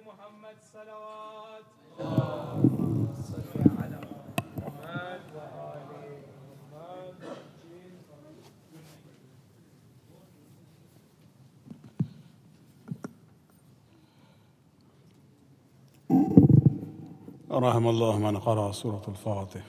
محمد صلوات اللهم صل على محمد وآل محمد. رحم الله من قرأ سورة الفاتحة.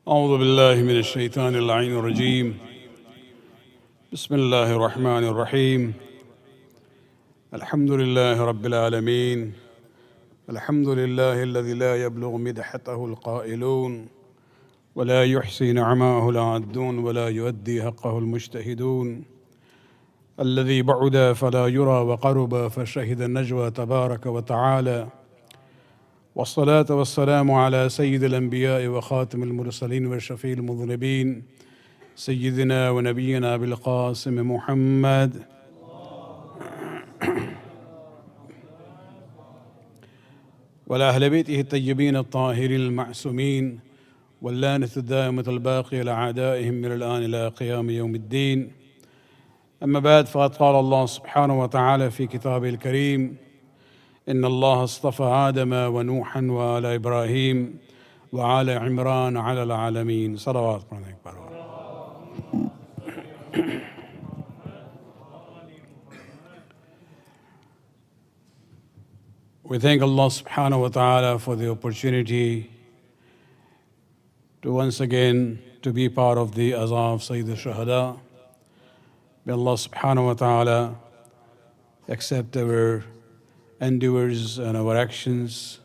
أعوذ بالله من الشيطان اللعين الرجيم. بسم الله الرحمن الرحيم. الحمد لله رب العالمين. الحمد لله الذي لا يبلغ مدحته القائلون ولا يحصي نعماه العادون ولا يؤدي حقه المجتهدون. الذي بعد فلا يرى وقرب فشهد النجوى تبارك وتعالى. والصلاة والسلام على سيد الأنبياء وخاتم المرسلين وشفيع المذنبين سيدنا ونبينا بالقاسم محمد وعلى بيته الطيبين الطاهرين المعصومين واللعنة الدائمة الباقية لأعدائهم من الآن إلى قيام يوم الدين. أما بعد، فقد قال الله سبحانه وتعالى في كتابه الكريم: إن الله اصطفى آدم ونوحا وآل إبراهيم وآل عمران على العالمين. صلوات. We thank Allah subhanahu wa ta'ala for the opportunity to once again to be part of the Azan of Sayyid al-Shuhada. May Allah subhanahu wa ta'ala accept our endeavors and our actions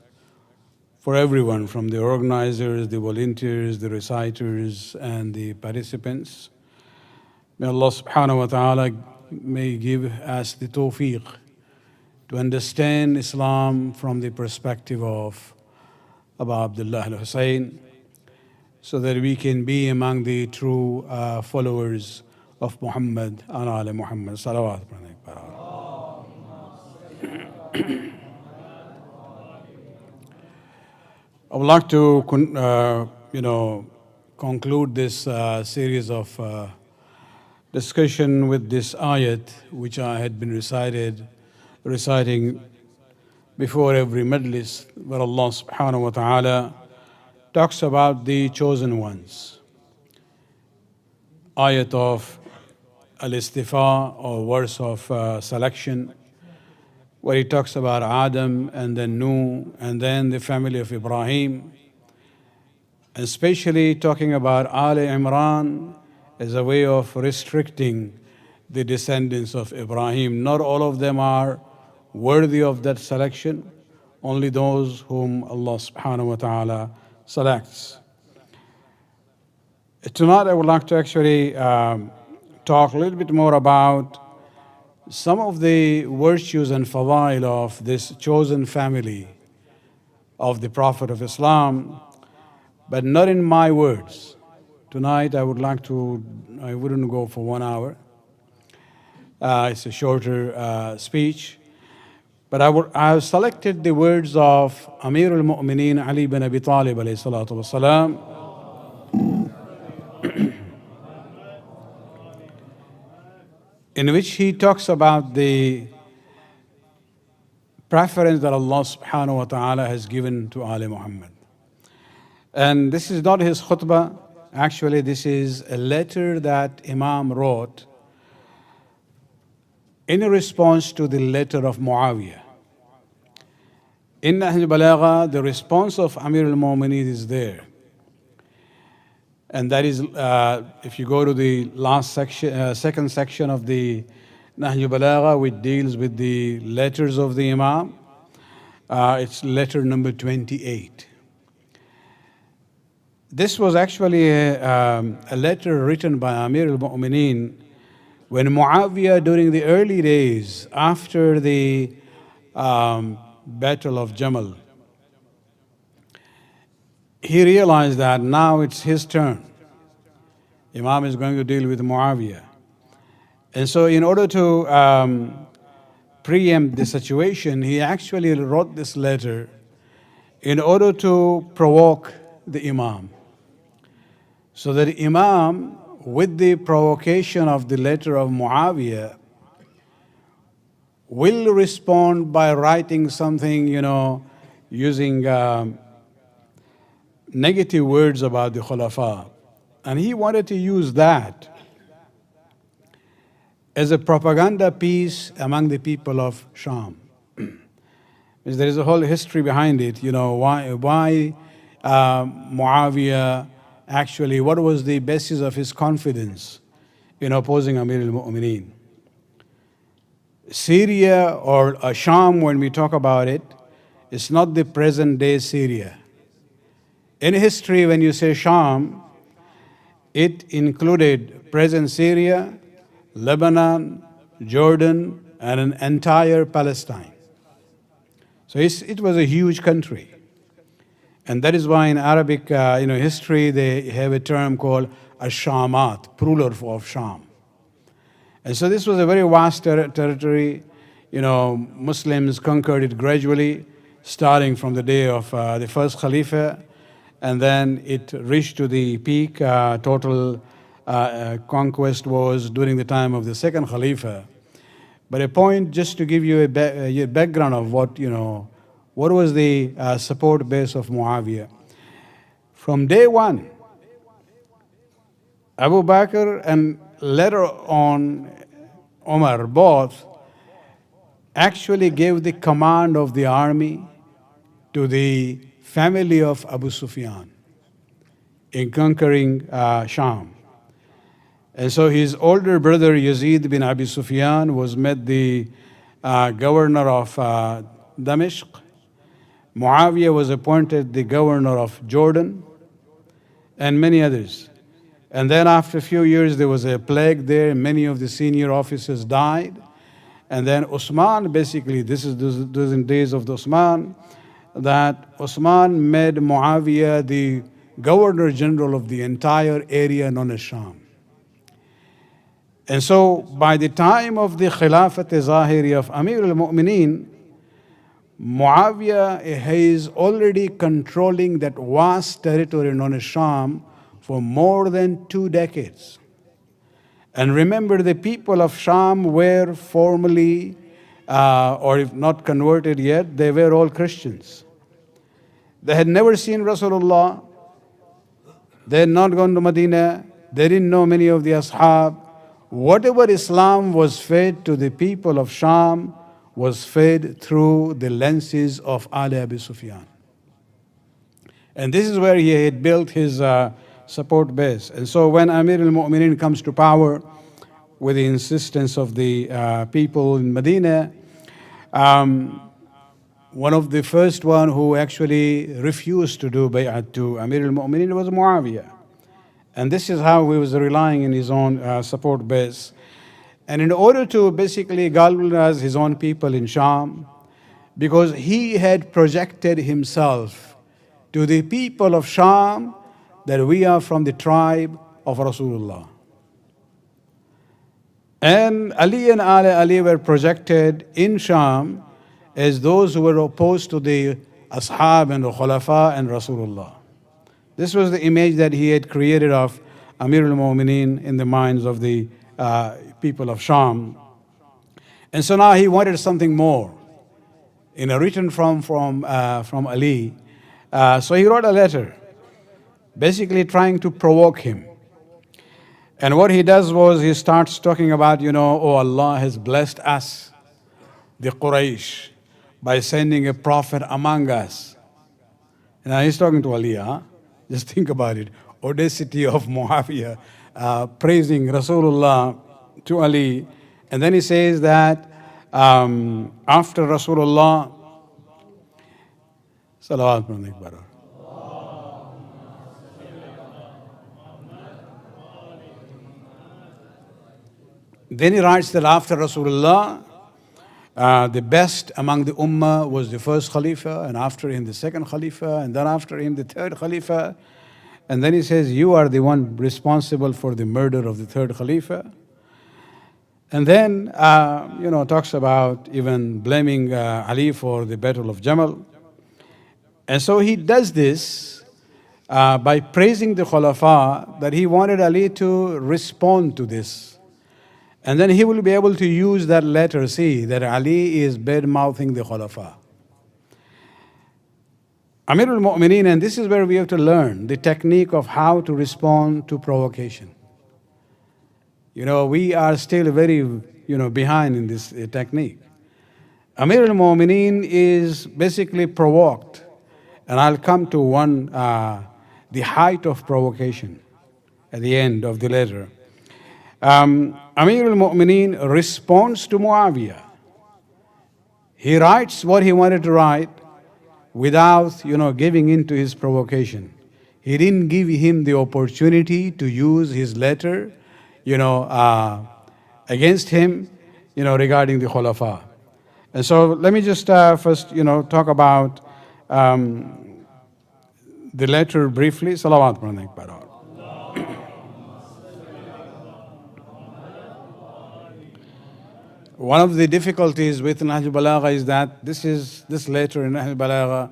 for everyone, from the organizers, the volunteers, the reciters, and the participants. May Allah subhanahu wa ta'ala may give us the tawfiq to understand Islam from the perspective of Abu Abdullah al-Hussein, so that we can be among the true followers of Muhammad and Ali Muhammad. Salawat. I would like to conclude this series of discussion with this ayat, which I had been reciting before every majlis, where Allah subhanahu wa ta'ala talks about the chosen ones. Ayat of al-istifa, or verse of selection, where he talks about Adam and then Nuh and then the family of Ibrahim, especially talking about Ali Imran as a way of restricting the descendants of Ibrahim. Not all of them are worthy of that selection, only those whom Allah subhanahu wa ta'ala selects. Tonight I would like to actually talk a little bit more about some of the virtues and fadail of this chosen family of the Prophet of Islam, but not in my words. Tonight I wouldn't go for 1 hour. It's a shorter speech. But I have selected the words of Amir al-Mu'mineen Ali bin Abi Talib alayhi salatu wasalam, in which he talks about the preference that Allah subhanahu wa ta'ala has given to Ali Muhammad. And this is not his khutbah. Actually, this is a letter that Imam wrote in response to the letter of Muawiya. In Nahj Balagha, the response of Amir al-Mu'mineen is there. And that is, if you go to the last section, second section of the Nahj Balagha, which deals with the letters of the Imam, it's letter number 28. This was actually a letter written by Amir al-Mu'mineen when Muawiya, during the early days after the Battle of Jamal, he realized that now it's his turn. Imam is going to deal with Muawiya. And so in order to preempt the situation, he actually wrote this letter in order to provoke the Imam. So that Imam, with the provocation of the letter of Muawiya, will respond by writing something, using negative words about the Khulafa. And he wanted to use that as a propaganda piece among the people of Sham. There is a whole history behind it, why Muawiya actually, what was the basis of his confidence in opposing Amir al-Mu'mineen. Syria or Sham, when we talk about it, it's not the present day Syria. In history, when you say Sham, it included present Syria, Lebanon, Jordan, and an entire Palestine. So it was a huge country. And that is why in Arabic history, they have a term called Ash-Shamat, plural of Sham. And so this was a very vast territory. Muslims conquered it gradually, starting from the day of the first Khalifa, and then it reached to the peak. Total conquest was during the time of the second Khalifa. But a point just to give you a background of what was the support base of Muawiya. From day one, Abu Bakr and later on Umar both actually gave the command of the army to the family of Abu Sufyan in conquering Sham. And so his older brother Yazid bin Abi Sufyan was made the governor of Damascus. Muawiya was appointed the governor of Jordan, and many others. And then after a few years, there was a plague there. Many of the senior officers died. And then Osman, basically, this is those in days of the Osman, that Osman made Muawiya the governor general of the entire area known as Sham. And so by the time of the Khilafat Zahiri of Amir al-Mu'mineen, Muawiya is already controlling that vast territory known as Sham for more than 2 decades. And remember, the people of Sham were formerly, or if not converted yet, they were all Christians. They had never seen Rasulullah. They had not gone to Medina. They didn't know many of the Ashab. Whatever Islam was fed to the people of Sham was fed through the lenses of Ali Abi Sufyan. And this is where he had built his support base. And so when Amir al-Mu'mineen comes to power with the insistence of the people in Medina, one of the first one who actually refused to do bay'at to Amir al-Mu'mineen was Muawiya. And this is how he was relying on his own support base. And in order to basically galvanize his own people in Sham, because he had projected himself to the people of Sham that we are from the tribe of Rasulullah. And Ali and Ali were projected in Sham as those who were opposed to the Ashab and the Khulafa and Rasulullah. This was the image that he had created of Amir al-Mu'mineen in the minds of the people of Sham. And so now he wanted something more. In a written from Ali. So he wrote a letter, basically trying to provoke him. And what he does was he starts talking about, oh, Allah has blessed us, the Quraysh, by sending a prophet among us. And now he's talking to Ali, huh? Just think about it. Audacity of Muawiya praising Rasulullah to Ali. And then he says that after Rasulullah, salawat Akbar. Then he writes that after Rasulullah, the best among the Ummah was the first Khalifa, and after him the second Khalifa, and then after him the third Khalifa. And then he says, you are the one responsible for the murder of the third Khalifa. And then, talks about even blaming Ali for the Battle of Jamal. And so he does this by praising the Khulafa, that he wanted Ali to respond to this. And then he will be able to use that letter C, that Ali is bad-mouthing the Khulafa. Amir al-Mu'mineen, and this is where we have to learn the technique of how to respond to provocation. We are still very, behind in this technique. Amir al-Mu'mineen is basically provoked. And I'll come to one, the height of provocation at the end of the letter. Amir al-Mu'mineen responds to Muawiya. He writes what he wanted to write without, giving in to his provocation. He didn't give him the opportunity to use his letter, against him, regarding the Khulafa. And so let me just first, talk about the letter briefly. Salawat pranayik paro. One of the difficulties with Nahj al-Balagha is that this letter in Nahj al-Balagha,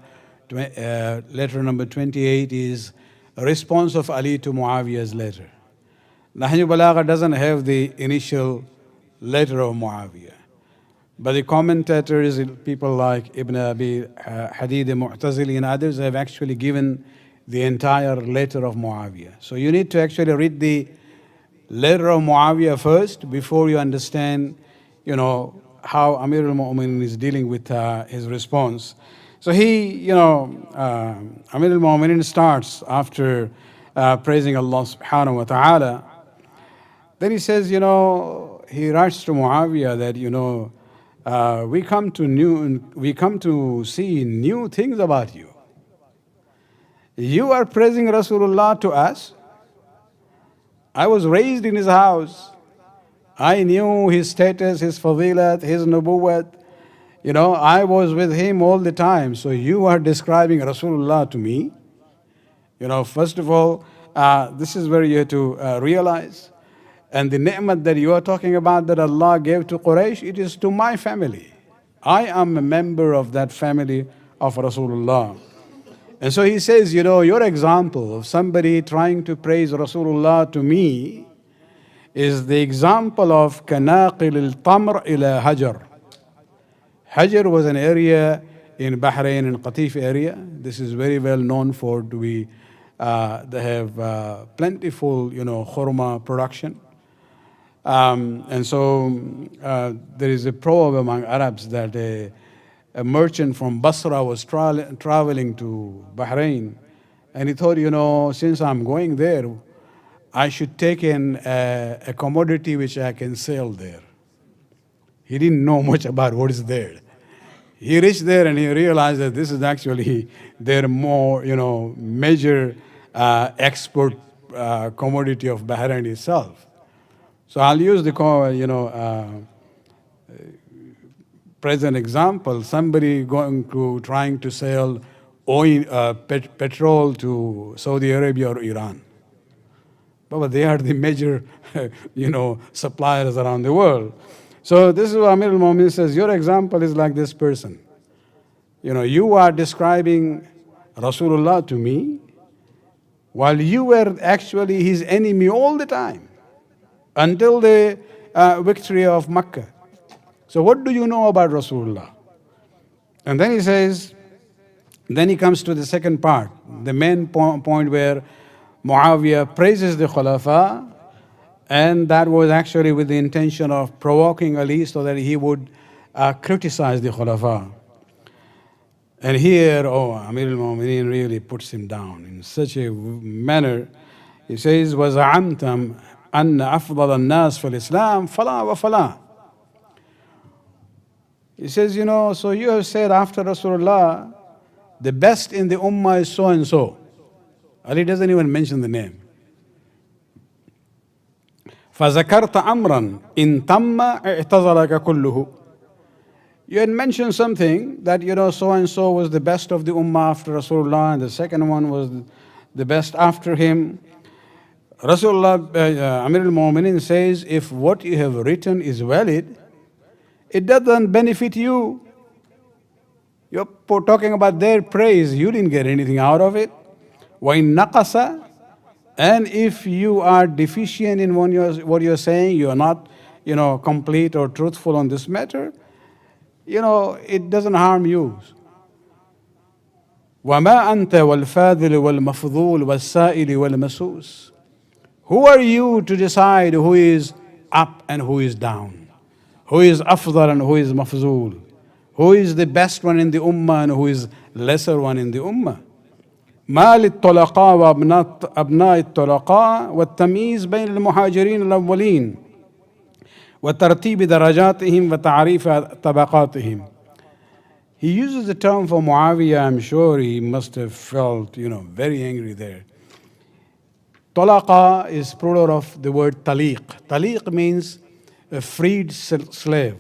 letter number 28, is a response of Ali to Muawiya's letter. Nahj al-Balagha doesn't have the initial letter of Muawiya. But the commentators, people like Ibn Abi Hadid, Mu'tazili, and others have actually given the entire letter of Muawiya. So you need to actually read the letter of Muawiya first before you understand, how Amir al-Mu'mineen is dealing with his response. So Amir al-Mu'mineen starts after praising Allah subhanahu wa ta'ala. Then he says, he writes to Muawiya that, we come to see new things about you. You are praising Rasulullah to us. I was raised in his house. I knew his status, his fadilat, his nubuwwat. I was with him all the time. So you are describing Rasulullah to me. First of all, this is where you have to realize. And the ni'mat that you are talking about that Allah gave to Quraysh, it is to my family. I am a member of that family of Rasulullah. And so he says, your example of somebody trying to praise Rasulullah to me is the example of kanaqil al-tamr ila Hajar. Hajar was an area in Bahrain, in Qatif area. This is very well known for they have plentiful, khurma production. And so there is a proverb among Arabs that a merchant from Basra was traveling to Bahrain, and he thought, since I'm going there, I should take in a commodity which I can sell there. He didn't know much about what is there. He reached there and he realized that this is actually their more, major export commodity of Bahrain itself. So I'll use the present example. Somebody trying to sell oil, petrol to Saudi Arabia or Iran. But they are the major, suppliers around the world. So this is what Amir al-Mu'mineen says, your example is like this person. You are describing Rasulullah to me while you were actually his enemy all the time until the victory of Makkah. So what do you know about Rasulullah? And then he says, then he comes to the second part, the main point where Muawiya praises the Khulafa, and that was actually with the intention of provoking Ali so that he would criticize the Khulafa. And here, Amir al-Mu'mineen really puts him down in such a manner. He says, وَزَعَمْتَ أَنَّ أَفْضَلَ النَّاسِ فِي الْإِسْلَامِ فَلَا وَفَلَا. He says, so you have said after Rasulullah, the best in the ummah is so and so. Ali doesn't even mention the name. فَذَكَرْتَ أَمْرًا إِن تَمَّ اعْتَذَرَكَ كُلُّهُ. You had mentioned something that, so and so was the best of the ummah after Rasulullah, and the second one was the best after him. Rasulullah, Amir al-Mu'minin says, if what you have written is valid, it doesn't benefit you. You're talking about their praise. You didn't get anything out of it. وَإِن نَقَصَ, and if you are deficient in what you're saying, you're not, complete or truthful on this matter, it doesn't harm you. وَمَا أَنْتَ وَالْفَاضِلِ وَالْمَفْضُولِ وَالسَّائِلِ وَالْمَسُوسِ. Who are you to decide who is up and who is down? Who is afdal and who is mafzul? Who is the best one in the ummah and who is lesser one in the ummah? ما للطلقاء وأبناء الطلقاء والتمييز بين المهاجرين الأولين وترتيب درجاتهم وتعريف طبقاتهم. He uses the term for Muawiya. I'm sure he must have felt, very angry there. Talaqa is plural of the word taliq. Taliq means a freed slave,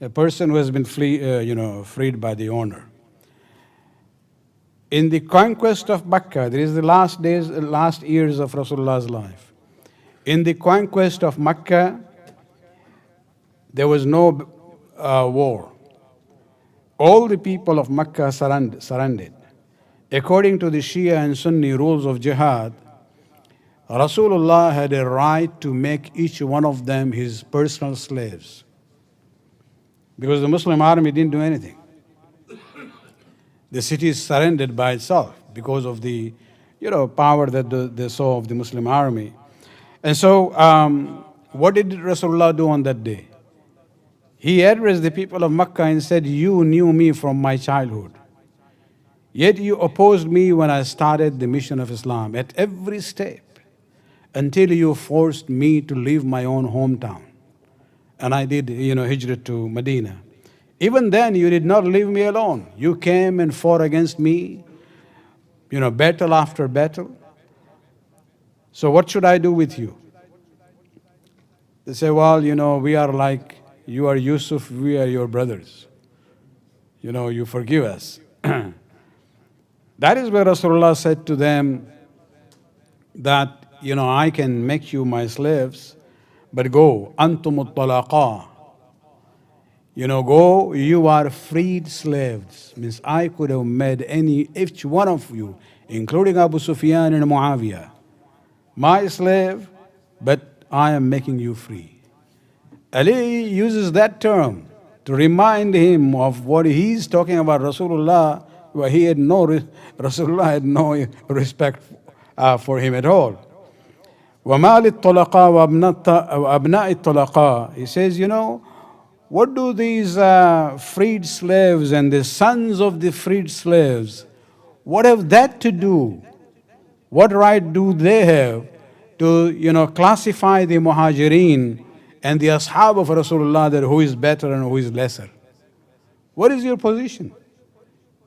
a person who has been freed by the owner. In the conquest of Mecca, there is the last years of Rasulullah's life. In the conquest of Mecca, there was no war. All the people of Mecca surrendered. According to the Shia and Sunni rules of jihad, Rasulullah had a right to make each one of them his personal slaves, because the Muslim army didn't do anything. The city surrendered by itself because of the power that they saw of the Muslim army. And so what did Rasulullah do on that day? He addressed the people of Mecca and said, you knew me from my childhood, yet you opposed me when I started the mission of Islam at every step, until you forced me to leave my own hometown. And I did, hijrah to Medina. Even then, you did not leave me alone. You came and fought against me, battle after battle. So what should I do with you? They say, well, we are like, you are Yusuf, we are your brothers. You forgive us. That is where Rasulullah said to them that, I can make you my slaves, but go, antumut talaqa. Go, you are freed slaves. Means I could have made each one of you, including Abu Sufyan and Muawiya, my slave, but I am making you free. Ali uses that term to remind him of what he's talking about Rasulullah, where Rasulullah had no respect for him at all. وَمَا لِلطُّلَقَاءِ وَأَبْنَاءِ الطُّلَقَاءِ. He says, what do these freed slaves and the sons of the freed slaves, what have that to do? What right do they have to, classify the muhajirin and the ashab of Rasulullah, that who is better and who is lesser? What is your position?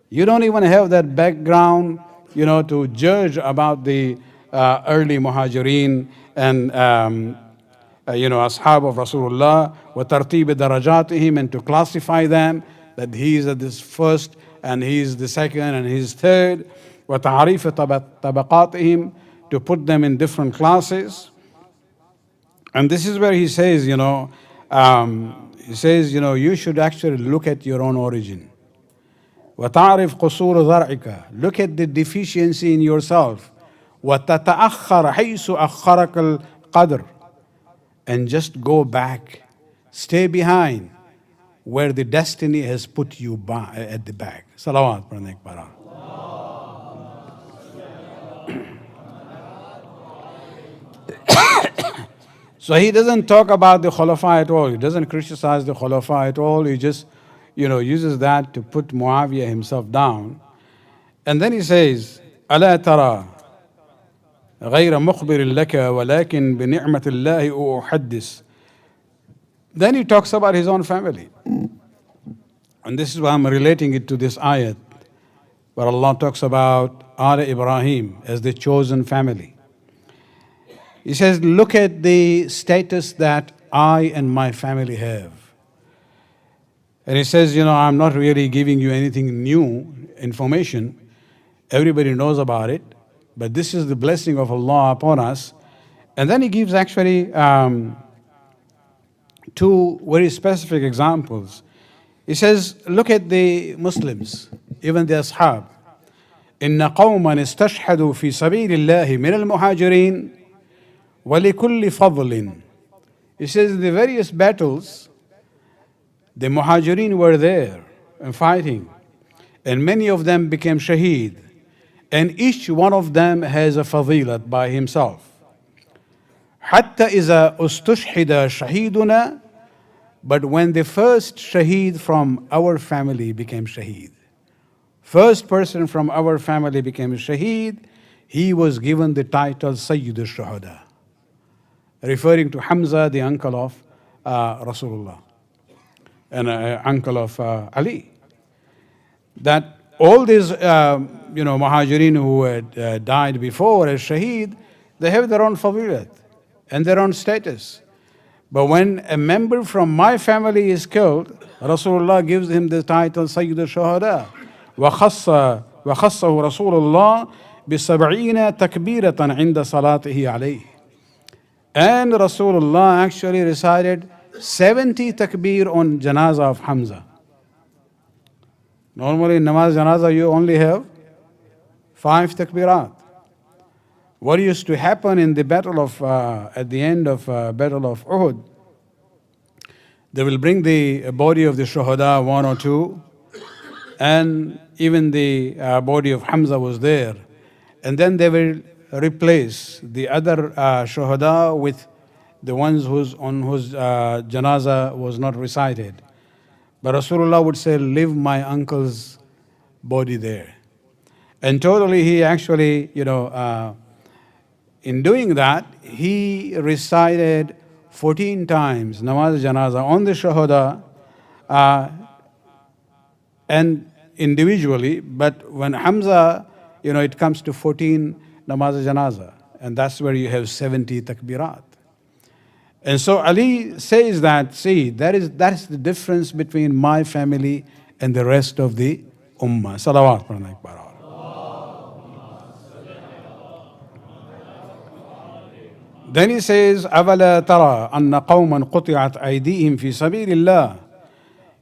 You don't even have that background, to judge about the early muhajirin and ashab of Rasulullah, wa tartib darajatihim, and to classify them, that he is at this first and he is the second and he is third, wa ta'rif tabaqatihim, to put them in different classes. And this is where he says, you should actually look at your own origin. wa ta'rif qusur dhar'ika, look at the deficiency in yourself. wa tata'akhkhar haythu akhkharaka al-qadr, and just go back, stay behind where the destiny has put you at the back. Salawat pranek para. So he doesn't talk about the Khulafa at all. He doesn't criticize the Khulafa at all. He just, uses that to put Muawiya himself down. And then he says, ألا ترى غير مخبر لك ولكن بنعمة الله أحدث. Then he talks about his own family. And this is why I'm relating it to this ayat, where Allah talks about Ala Ibrahim as the chosen family. He says, look at the status that I and my family have. And he says, I'm not really giving you anything new information. Everybody knows about it. But this is the blessing of Allah upon us. And then he gives actually two very specific examples. He says, look at the Muslims, even the Ashab. إن قوما استشهدوا في سبيل الله من المهاجرين ولكل فضل. He says the various battles, the Muhajirin were there and fighting, and many of them became shaheed, and each one of them has a fadilat by himself. حتى إذا استشهد شهيدنا, but when the first shaheed from our family became shaheed, first person from our family became a shaheed, he was given the title Sayyid al-Shuhada, referring to Hamza, the uncle of Rasulullah, and uncle of Ali. That all these Muhajirin who had died before as shaheed, they have their own fadilat and their own status. But when a member from my family is killed, Rasulullah gives him the title Sayyid al-Shuhada. وخصه رسول الله ب70 تكبيرة عند صلاته عليه. And Rasulullah actually recited 70 takbir on janazah of Hamza. Normally in namaz janazah you only have 5 takbirat. What used to happen in the battle of, at the end of battle of Uhud, they will bring the body of the shuhada, 1 or 2, and even the body of Hamza was there. And then they will replace the other shuhada with the ones whose janazah was not recited. But Rasulullah would say, leave my uncle's body there. And totally he actually, in doing that, he recited 14 times namaz janazah on the shuhada, and individually, but when Hamza, it comes to 14 namaz janazah, and that's where you have 70 takbirat. And so Ali says that, see, that is the difference between my family and the rest of the ummah. Salawat. Then he says, أَوَلَا تَرَى أَنَّ قَوْمًا قُطِعَتْ أَيْدِيهِمْ فِي سَبِيلِ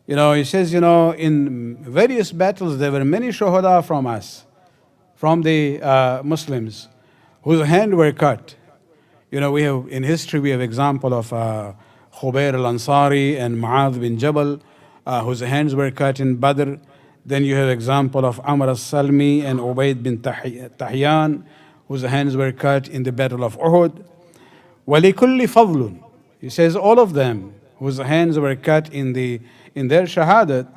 اللَّهِ. He says, in various battles there were many shuhada from us, from the Muslims, whose hands were cut. We have, in history, we have example of Khubayr al-Ansari and Mu'adh bin Jabal, whose hands were cut in Badr. Then you have example of Amr al-Salmi and Ubayd bin Tahyan, whose hands were cut in the battle of Uhud. وَلِكُلِّ فَضْلٌ. He says all of them whose hands were cut in their shahadat,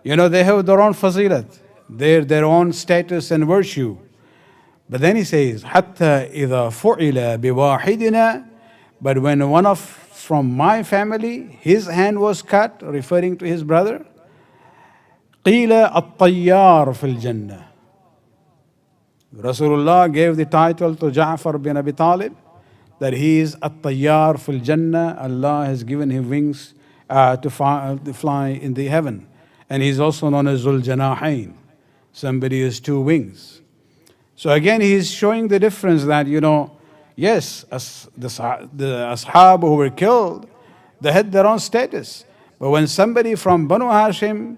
they have their own fazilat, their own status and virtue. But then he says, حَتَّى إِذَا فُعِلَ بِوَاحِدِنَا, but when one from my family, his hand was cut, referring to his brother, قِيلَ الطَّيَّارُ فِي الْجَنَّةِ. Rasulullah gave the title to Ja'far bin Abi Talib, that he is at-tayyar fil jannah. Allah has given him wings to fly in the heaven. And he's also known as Zul Janahain. Somebody has 2 wings. So again, he's showing the difference that, yes, the ashab who were killed, they had their own status. But when somebody from Banu Hashim,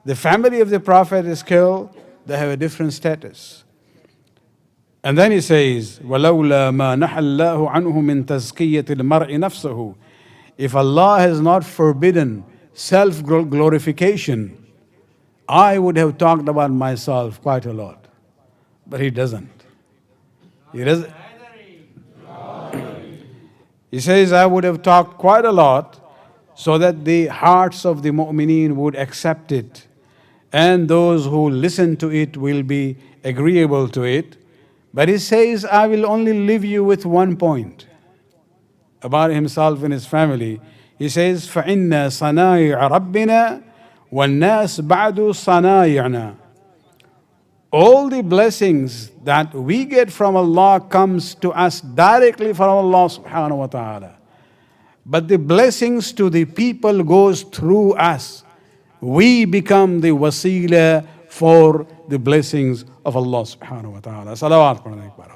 the family of the Prophet, is killed, they have a different status. And then he says, وَلَوْلَا مَا نَحَى اللَّهُ عَنْهُ مِنْ تَزْكِيَّةِ الْمَرْءِ نَفْسَهُ. If Allah has not forbidden self-glorification, I would have talked about myself quite a lot. But he doesn't. He says, I would have talked quite a lot so that the hearts of the mu'mineen would accept it, and those who listen to it will be agreeable to it. But he says, I will only leave you with one point about himself and his family. He says, فَإِنَّ صَنَائِعَ رَبِّنَا وَالنَّاسِ بَعْدُ صَنَائِعْنَا. All the blessings that we get from Allah comes to us directly from Allah subhanahu wa ta'ala. But the blessings to the people goes through us. We become the wasila for the blessings of Allah subhanahu wa ta'ala. Salawat padhne ek baar.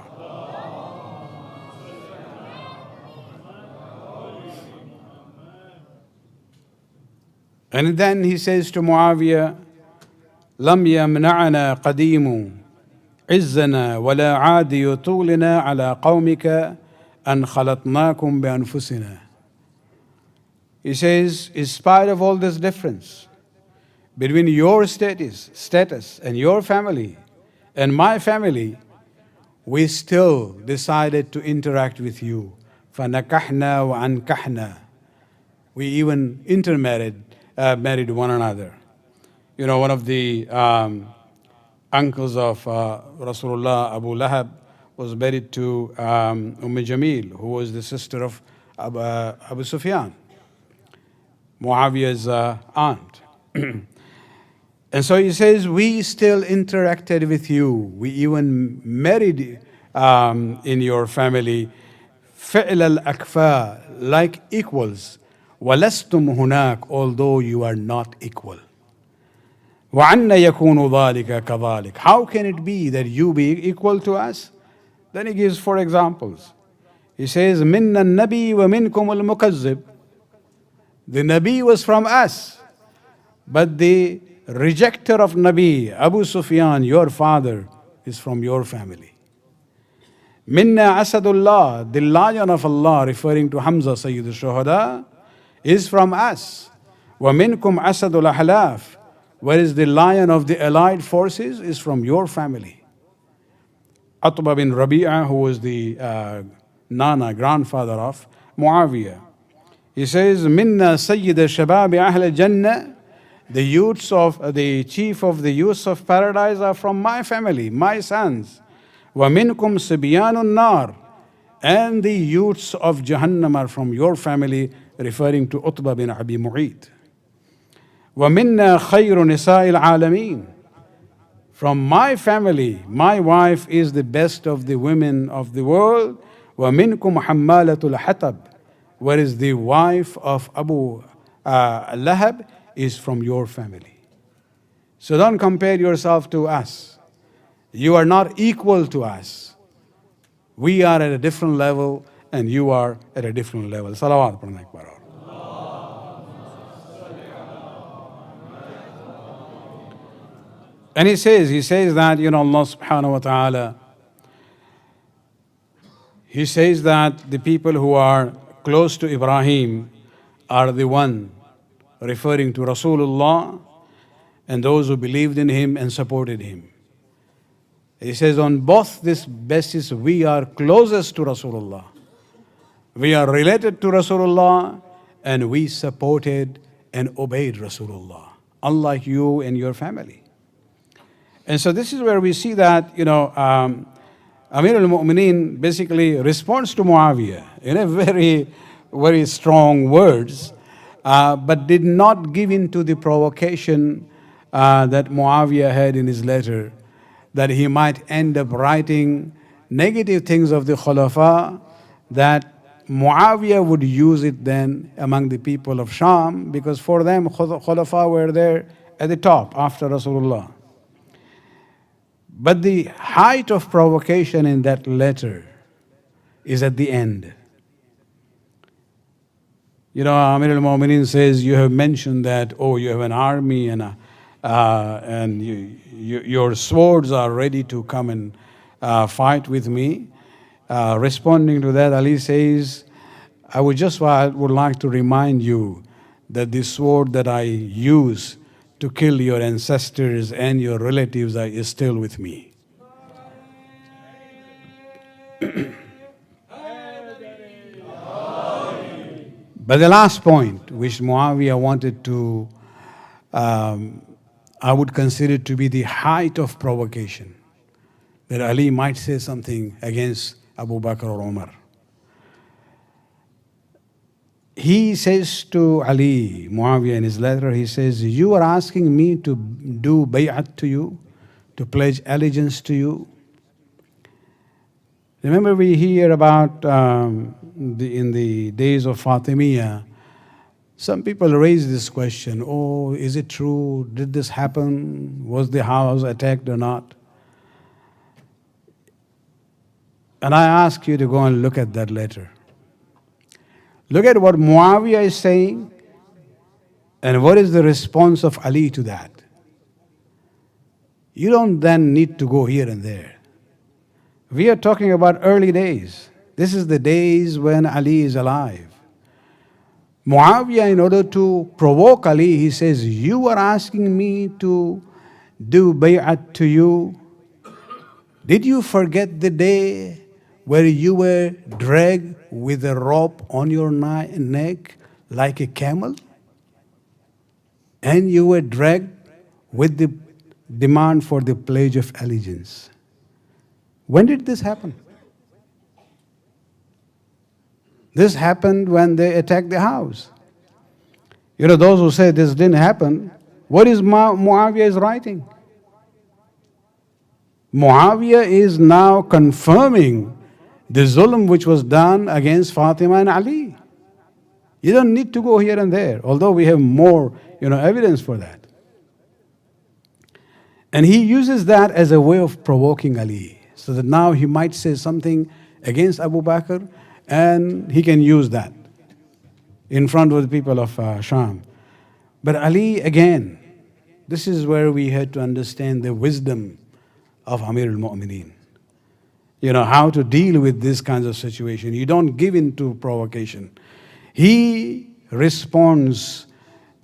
And then he says to Muawiya, لم يمنعنا قديم عزنا ولا عادي طولنا على قومك أن خلطناكم بأنفسنا. He says, in spite of all this difference between your status and your family and my family, we still decided to interact with you. فَنَكَحْنَا وَأَنْكَحْنَا. We even married one another. You know, one of the uncles of Rasulullah, Abu Lahab, was married to Jamil, who was the sister of Abu Sufyan, Muawiya's aunt. And so he says, we still interacted with you. We even married in your family. فِعْلَ الْأَكْفَى, like equals. وَلَسْتُمْ هُنَاك, although you are not equal. وَعَنَّ يَكُونُ ذَلِكَ كَذَلِكَ. How can it be that you be equal to us? Then he gives 4 examples. He says, مِنَّ النَّبِي وَمِنْكُمُ الْمُكَذِّبِ. The Nabi was from us, but the rejecter of Nabi, Abu Sufyan, your father, is from your family. Minna Asadullah, the lion of Allah, referring to Hamza, Sayyid al-Shuhada, is from us. Wa minkum Asadul Ahlaf, whereas the lion of the allied forces is from your family. Utbah bin Rabi'ah, who was the grandfather of Muawiya. He says, Minna Sayyid al-Shabab Ahl Jannah, the youths of the chief of the youths of paradise are from my family, my sons. Wa minkum Sibyanun Nar, and the youths of Jahannam are from your family, referring to Utbah bin Abi Mu'ayt. Wa minna khayru nisa'il alameen. From my family, my wife is the best of the women of the world. Wa minkum hammalatul hatab, whereas the wife of Abu Lahab is from your family. So don't compare yourself to us. You are not equal to us. We are at a different level and you are at a different level. Salawat padhna ek baar. And he says that, Allah subhanahu wa ta'ala, he says that the people who are close to Ibrahim are the one, referring to Rasulullah and those who believed in him and supported him. He says on both this basis we are closest to Rasulullah. We are related to Rasulullah and we supported and obeyed Rasulullah, unlike you and your family. And so this is where we see that, Amir al-Mu'mineen basically responds to Muawiya in a very, very strong words, but did not give in to the provocation that Muawiya had in his letter, that he might end up writing negative things of the Khulafa, that Muawiya would use it then among the people of Sham, because for them Khulafa were there at the top after Rasulullah. But the height of provocation in that letter is at the end. Amir al-Mu'mineen says, you have mentioned that, you have an army and your swords are ready to come and fight with me. Responding to that, Ali says, I would like to remind you that the sword that I use to kill your ancestors and your relatives is still with me. But the last point, which Muawiya wanted to, I would consider to be the height of provocation, that Ali might say something against Abu Bakr or Umar. He says to Ali, Muawiya in his letter, he says, you are asking me to do bay'at to you, to pledge allegiance to you. Remember we hear about in the days of Fatimiyya, Some people raise this question, oh, is it true? Did this happen? Was the house attacked or not? And I ask you to go and look at that letter. Look at what Muawiya is saying and what is the response of Ali to that. You don't then need to go here and there. We are talking about early days. This is the days when Ali is alive. Muawiya, in order to provoke Ali, he says, you are asking me to do bay'at to you. Did you forget the day where you were dragged with a rope on your neck like a camel? And you were dragged with the demand for the pledge of allegiance. When did this happen? This happened when they attacked the house. You know, those who say this didn't happen, what is Muawiya is writing? Muawiya is now confirming the zulm which was done against Fatima and Ali. You don't need to go here and there, although we have more, evidence for that. And he uses that as a way of provoking Ali, so that now he might say something against Abu Bakr, and he can use that in front of the people of Sham. But Ali, again, this is where we had to understand the wisdom of Amir al-Mu'mineen. How to deal with this kinds of situation. You don't give in to provocation. He responds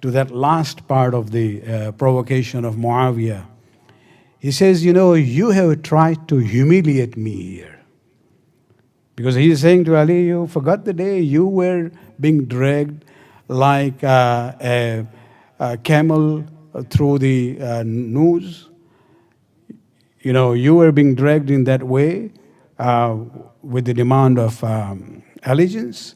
to that last part of the provocation of Muawiya. He says, you have tried to humiliate me here. Because he is saying to Ali, you forgot the day you were being dragged like a camel through the noose. You were being dragged in that way with the demand of allegiance.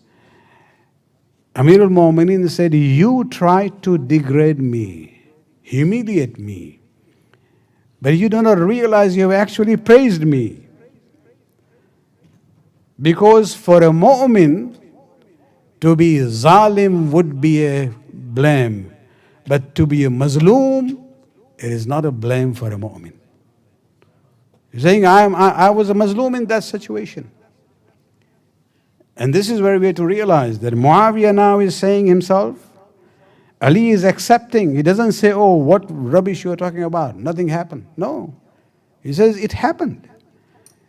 Amir al-Mu'mineen said, you tried to degrade me, humiliate me, but you do not realize you have actually praised me. Because for a mu'min, to be zalim would be a blame, but to be a mazloom, it is not a blame for a mu'min. He's saying, I was a mazloom in that situation. And this is where we have to realize that Muawiya now is saying himself, Ali is accepting. He doesn't say, oh, what rubbish you are talking about. Nothing happened. No. He says, it happened.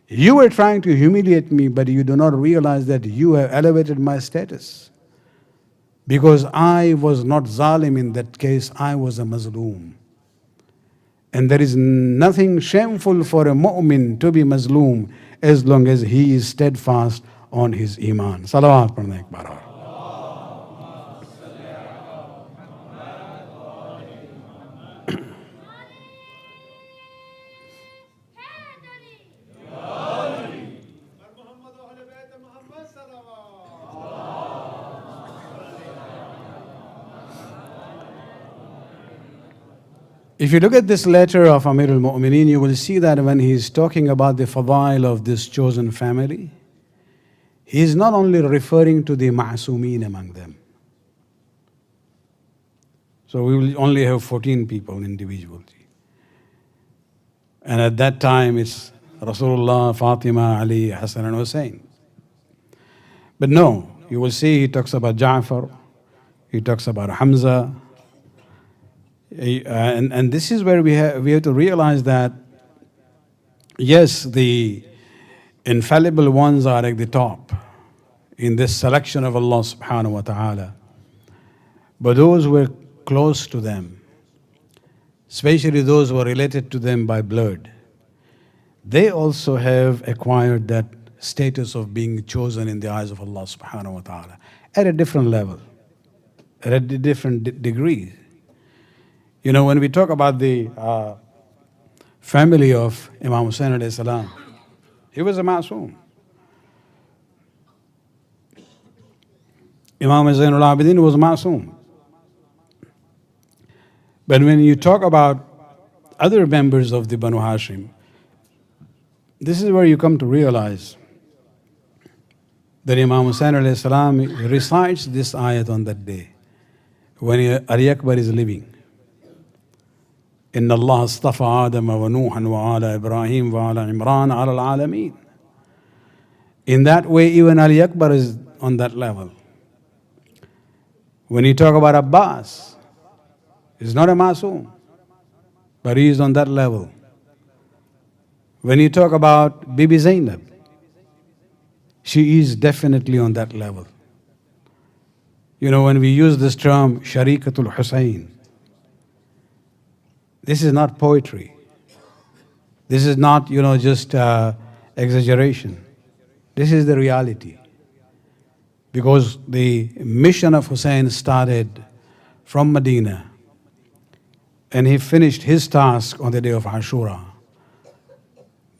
You were trying to humiliate me, but you do not realize that you have elevated my status. Because I was not zalim in that case, I was a mazloom. And there is nothing shameful for a mu'min to be mazloom as long as he is steadfast on his iman. Salawat padhne ek baar. If you look at this letter of Amir al-Mu'mineen, you will see that when he is talking about the fadail of this chosen family, he is not only referring to the ma'asumeen among them. So we will only have 14 people individually. And at that time it's Rasulullah, Fatima, Ali, Hasan and Hussein. But no, you will see he talks about Ja'far, he talks about Hamza. And this is where we have to realize that, yes, the infallible ones are at the top in this selection of Allah subhanahu wa ta'ala. But those who were close to them, especially those who are related to them by blood, they also have acquired that status of being chosen in the eyes of Allah subhanahu wa ta'ala at a different level, at a different degree. When we talk about the family of Imam Hussein alayhi salam, he was a ma'soom. Imam Zainul Abidin was a ma'soom. But when you talk about other members of the Banu Hashim, this is where you come to realize that Imam Hussein alayhi salam recites this ayat on that day. when Ali Akbar is living. إن الله اصطفى آدم ونوحا وآل إبراهيم وآل عمران على العالمين. In that way, even Ali Akbar is on that level. When you talk about Abbas, he's not a masoom, but he is on that level. When you talk about Bibi Zainab, she is definitely on that level. You know, when we use this term, Sharikatul Hussein, this is not poetry. This is not, just exaggeration. This is the reality. Because the mission of Hussein started from Medina, and he finished his task on the day of Ashura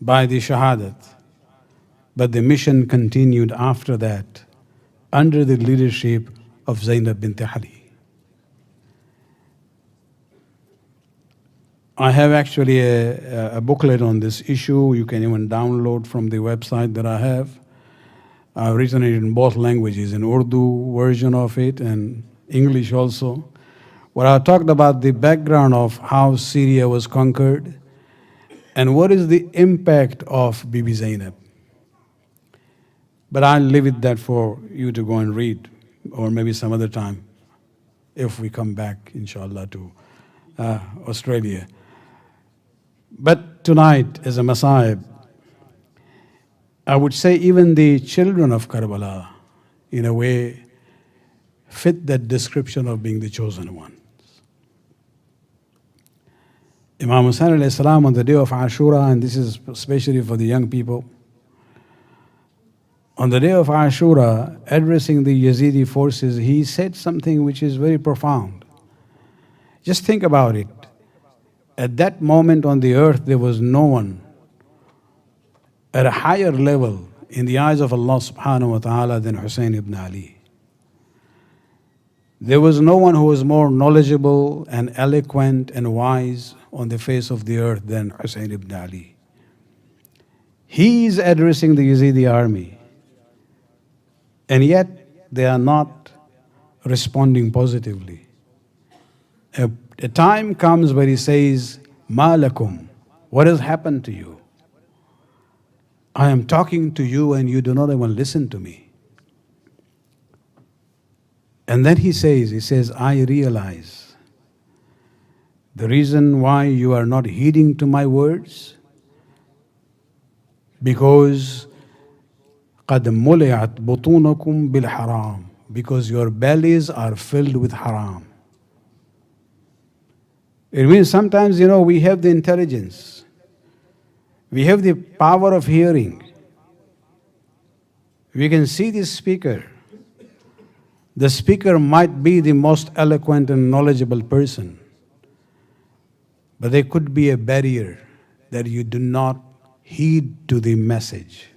by the Shahadat. But the mission continued after that under the leadership of Zainab bint Ali. I have actually a booklet on this issue. You can even download from the website that I have. I've written it in both languages, in Urdu version of it and English also, where I talked about the background of how Syria was conquered and what is the impact of Bibi Zainab. But I'll leave it that for you to go and read, or maybe some other time, if we come back, inshallah, to Australia. But tonight, as a Masa'ib, I would say even the children of Karbala, in a way, fit that description of being the chosen ones. Imam Hasan alayhi salam on the day of Ashura, and this is especially for the young people, on the day of Ashura, addressing the Yazidi forces, he said something which is very profound. Just think about it. At that moment on the earth, there was no one at a higher level in the eyes of Allah subhanahu wa ta'ala than Hussein ibn Ali. There was no one who was more knowledgeable and eloquent and wise on the face of the earth than Hussein ibn Ali. He is addressing the Yazidi army, and yet they are not responding positively. A time comes where he says, "Ma lakum," what has happened to you? I am talking to you and you do not even listen to me. And then he says, I realize the reason why you are not heeding to my words, because قَدْ مُلِعَتْ بُطُونَكُمْ بِالْحَرَامِ, because your bellies are filled with haram. It means sometimes, we have the intelligence. We have the power of hearing. We can see the speaker. The speaker might be the most eloquent and knowledgeable person, but there could be a barrier that you do not heed to the message.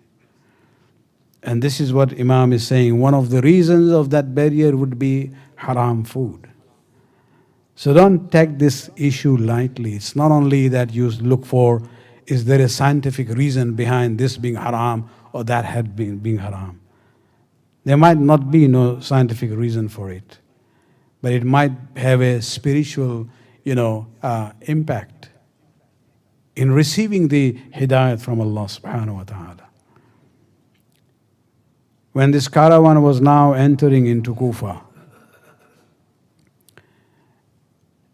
And this is what Imam is saying. One of the reasons of that barrier would be haram food. So don't take this issue lightly. It's not only that you look for, is there a scientific reason behind this being haram or that had been being haram? There might not be no scientific reason for it, but it might have a spiritual, impact in receiving the hidayat from Allah subhanahu wa ta'ala. When this caravan was now entering into Kufa,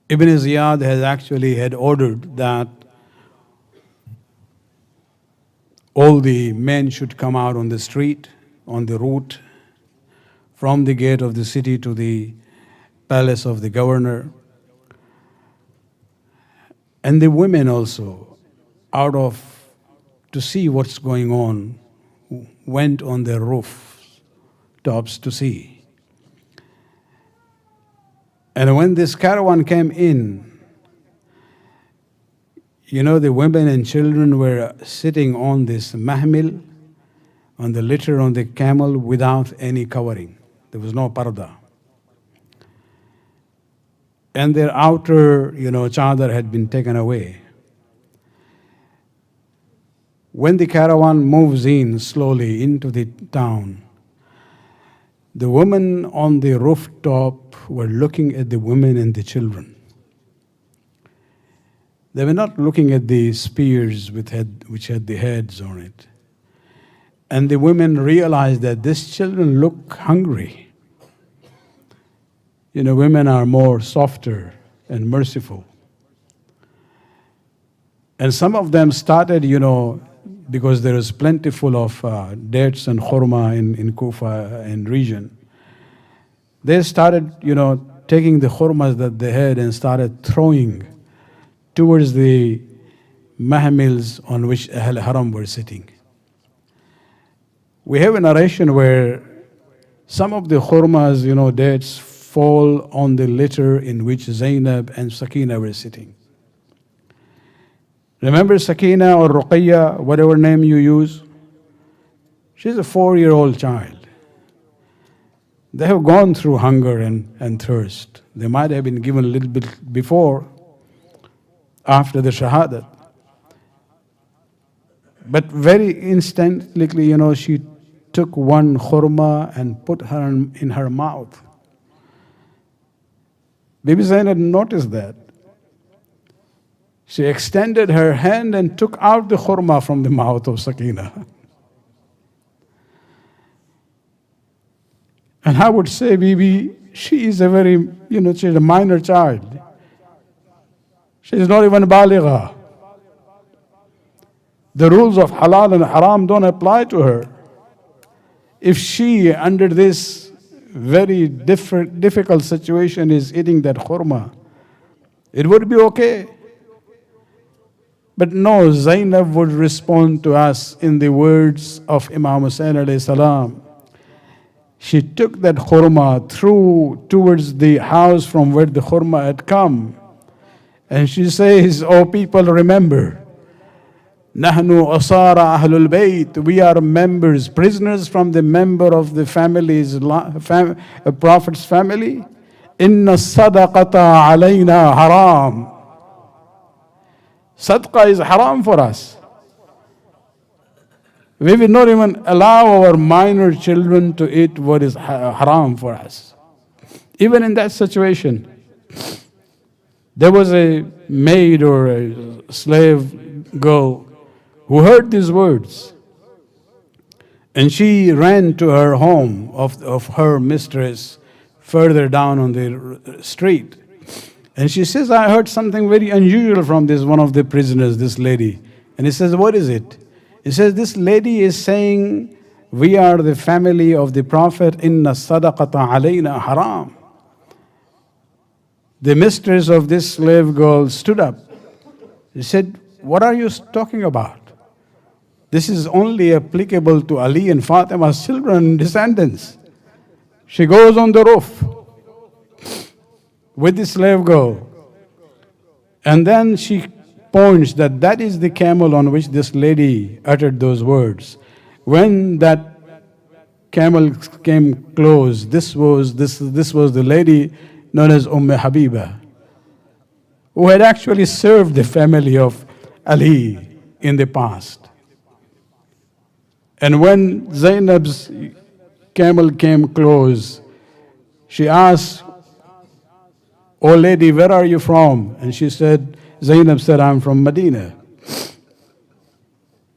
Ibn Ziyad had ordered that all the men should come out on the street, on the route, from the gate of the city to the palace of the governor. And the women also, to see what's going on, went on their rooftops to see. And when this caravan came in, the women and children were sitting on this mahmil, on the litter on the camel, without any covering. There was no parda. And their outer, chadar had been taken away. When the caravan moves in slowly into the town, The women on the rooftop were looking at the women and the children. They were not looking at the spears which had the heads on it. And the women realized that these children look hungry. You know, women are more softer and merciful. And some of them started, you know, because there is plentiful of dates and khurma in Kufa and region. They started, you know, taking the khurmas that they had and started throwing towards the mahmils on which Ahl Haram were sitting. We have a narration where some of the khurmas, you know, dates fall on the litter in which Zainab and Sakina were sitting. Remember Sakina or Ruqayya, whatever name you use? She's a 4-year-old child. They have gone through hunger and thirst. They might have been given a little bit before, after the shahadat. But very instantly, you know, she took one khurma and put her in her mouth. Bibi Zainab noticed that. She extended her hand and took out the khurma from the mouth of Sakina. And I would say, Bibi, she is a very, you know, she's a minor child. She is not even baligha. The rules of halal and haram don't apply to her. If she, under this very difficult situation, is eating that khurma, it would be okay. But no, Zainab would respond to us in the words of Imam Hussain alayhi salam. She took that khurma through towards the house from where the khurma had come. And she says, "Oh people, remember, Nahnu asara ahlul bayt, we are members, prisoners from the member of the family's, Prophet's family. Inna sadaqata alayna haram. Sadaqah is haram for us. We will not even allow our minor children to eat what is haram for us." Even in that situation, there was a maid or a slave girl who heard these words. And she ran to her home of her mistress further down on the street. And she says, "I heard something very unusual from this one of the prisoners, this lady." And he says, "What is it?" He says, "This lady is saying, we are the family of the Prophet, inna sadaqata alayna haram." The mistress of this slave girl stood up. She said, "What are you talking about? This is only applicable to Ali and Fatima's children and descendants." She goes on the roof with the slave girl. And then she points that is the camel on which this lady uttered those words. When that camel came close, this was the lady known as Habiba, who had actually served the family of Ali in the past. And when Zainab's camel came close, she asked, "Oh lady, where are you from?" And she said, Zainab said, "I'm from Medina."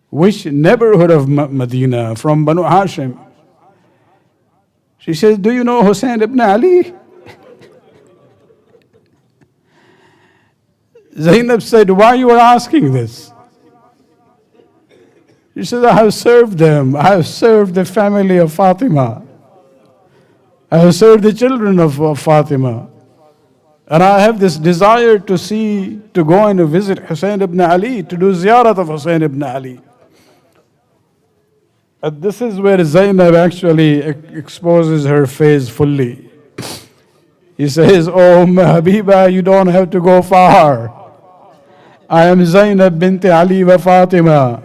"Which neighborhood of Medina?" "From Banu Hashim." She says, "Do you know Hussain ibn Ali?" Zainab said, "Why you are asking this?" She said, "I have served them. I have served the family of Fatima. I have served the children of Fatima. And I have this desire to go and visit Hussain ibn Ali, to do ziyarat of Hussain ibn Ali." And this is where Zainab actually exposes her face fully. He says, "Oh Habiba, you don't have to go far. I am Zainab bint Ali wa Fatima.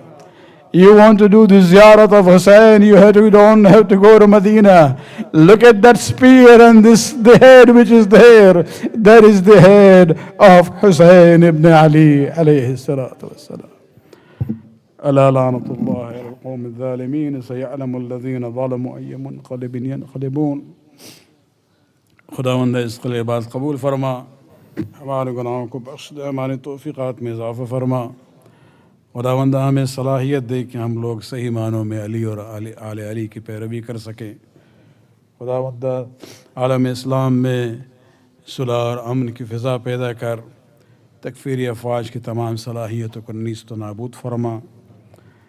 You want to do the ziyarat of Hussain, you don't have to go to Medina. Look at that spear and the head which is there. That is the head of Hussain ibn Ali alayhi salatu wassalam. Ala lanatullah. القوم الظالمين سيعلم الذين ظلموا أي منقلب ينقلبون. खुदावंद इस क़िले बात कबूल फरमा, हमारे गुनाहों को बख्श दे, हमारी तौफ़ीक़ात में इज़ाफ़ा फरमा। खुदावंद हमें सलाहियत दे कि हम लोग सही मानों में अली और आले अली की पैरवी कर सकें। खुदावंद आलम इस्लाम में सुलह और अमन की फ़िज़ा पैदा कर, तकफ़ीरी अफ़वाज की तमाम सलाहियतों को नीस्त व नाबूद फरमा।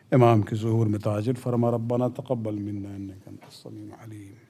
इमाम के ज़ुहूर में ताजिर फरमा। रब्बना तक़ब्बल मिन्ना इन्नका अंतस समीउल अलीम।